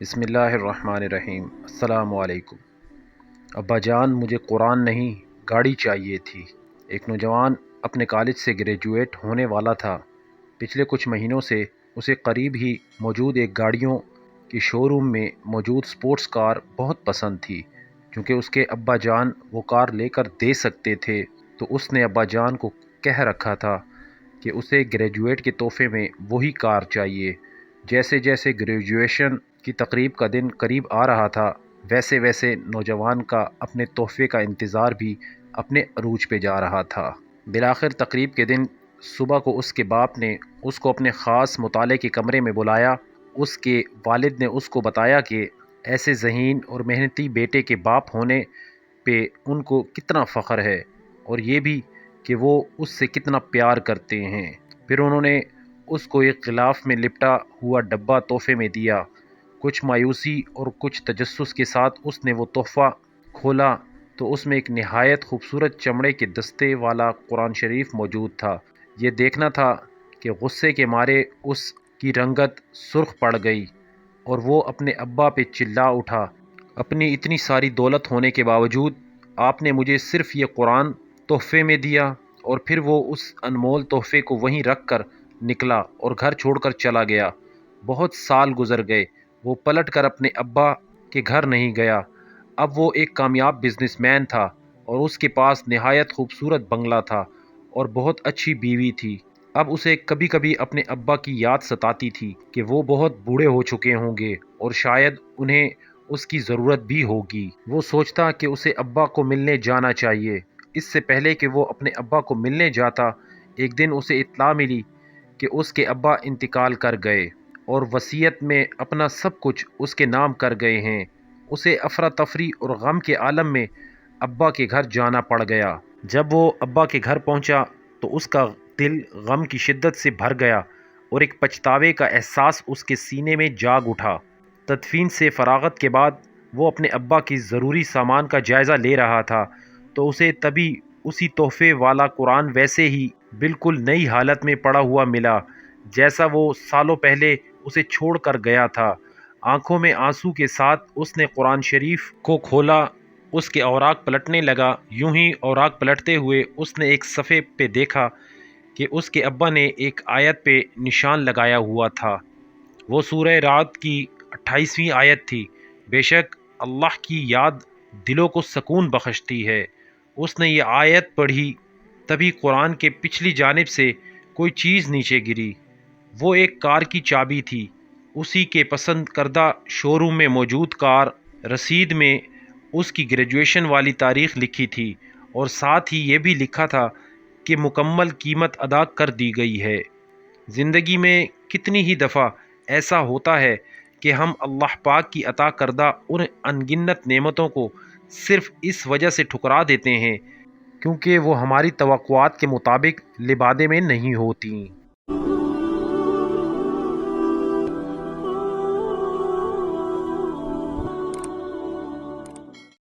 بسم اللہ الرحمن الرحیم۔ السلام علیکم۔ ابا جان، مجھے قرآن نہیں گاڑی چاہیے تھی۔ ایک نوجوان اپنے کالج سے گریجویٹ ہونے والا تھا۔ پچھلے کچھ مہینوں سے اسے قریب ہی موجود ایک گاڑیوں کی شو روم میں موجود سپورٹس کار بہت پسند تھی۔ چونکہ اس کے ابا جان وہ کار لے کر دے سکتے تھے تو اس نے ابا جان کو کہہ رکھا تھا کہ اسے گریجویٹ کے تحفے میں وہی کار چاہیے۔ جیسے جیسے گریجویشن کی تقریب کا دن قریب آ رہا تھا، ویسے ویسے نوجوان کا اپنے تحفے کا انتظار بھی اپنے عروج پہ جا رہا تھا۔ بالآخر تقریب کے دن صبح کو اس کے باپ نے اس کو اپنے خاص مطالعے کے کمرے میں بلایا۔ اس کے والد نے اس کو بتایا کہ ایسے ذہین اور محنتی بیٹے کے باپ ہونے پہ ان کو کتنا فخر ہے، اور یہ بھی کہ وہ اس سے کتنا پیار کرتے ہیں۔ پھر انہوں نے اس کو ایک غلاف میں لپٹا ہوا ڈبہ تحفے میں دیا۔ کچھ مایوسی اور کچھ تجسس کے ساتھ اس نے وہ تحفہ کھولا تو اس میں ایک نہایت خوبصورت چمڑے کے دستے والا قرآن شریف موجود تھا۔ یہ دیکھنا تھا کہ غصے کے مارے اس کی رنگت سرخ پڑ گئی اور وہ اپنے ابا پہ چلا اٹھا، اپنی اتنی ساری دولت ہونے کے باوجود آپ نے مجھے صرف یہ قرآن تحفے میں دیا؟ اور پھر وہ اس انمول تحفے کو وہیں رکھ کر نکلا اور گھر چھوڑ کر چلا گیا۔ بہت سال گزر گئے، وہ پلٹ کر اپنے ابا کے گھر نہیں گیا۔ اب وہ ایک کامیاب بزنس مین تھا اور اس کے پاس نہایت خوبصورت بنگلہ تھا اور بہت اچھی بیوی تھی۔ اب اسے کبھی کبھی اپنے ابا کی یاد ستاتی تھی کہ وہ بہت بوڑھے ہو چکے ہوں گے اور شاید انہیں اس کی ضرورت بھی ہوگی۔ وہ سوچتا کہ اسے ابا کو ملنے جانا چاہیے۔ اس سے پہلے کہ وہ اپنے ابا کو ملنے جاتا، ایک دن اسے اطلاع ملی کہ اس کے ابا انتقال کر گئے اور وصیت میں اپنا سب کچھ اس کے نام کر گئے ہیں۔ اسے افراتفری اور غم کے عالم میں ابا کے گھر جانا پڑ گیا۔ جب وہ ابا کے گھر پہنچا تو اس کا دل غم کی شدت سے بھر گیا اور ایک پچھتاوے کا احساس اس کے سینے میں جاگ اٹھا۔ تدفین سے فراغت کے بعد وہ اپنے ابا کی ضروری سامان کا جائزہ لے رہا تھا تو اسے تبھی اسی تحفے والا قرآن ویسے ہی بالکل نئی حالت میں پڑا ہوا ملا جیسا وہ سالوں پہلے اسے چھوڑ کر گیا تھا۔ آنکھوں میں آنسو کے ساتھ اس نے قرآن شریف کو کھولا، اس کے اوراق پلٹنے لگا۔ یوں ہی اوراق پلٹتے ہوئے اس نے ایک صفحے پہ دیکھا کہ اس کے ابا نے ایک آیت پہ نشان لگایا ہوا تھا۔ وہ سورہ رعد کی 28ویں آیت تھی۔ بے شک اللہ کی یاد دلوں کو سکون بخشتی ہے۔ اس نے یہ آیت پڑھی، تبھی قرآن کے پچھلی جانب سے کوئی چیز نیچے گری۔ وہ ایک کار کی چابی تھی۔ اسی کے پسند کردہ شو روم میں موجود کار رسید میں اس کی گریجویشن والی تاریخ لکھی تھی اور ساتھ ہی یہ بھی لکھا تھا کہ مکمل قیمت ادا کر دی گئی ہے۔ زندگی میں کتنی ہی دفعہ ایسا ہوتا ہے کہ ہم اللہ پاک کی عطا کردہ ان انگنت نعمتوں کو صرف اس وجہ سے ٹھکرا دیتے ہیں کیونکہ وہ ہماری توقعات کے مطابق لبادے میں نہیں ہوتیں۔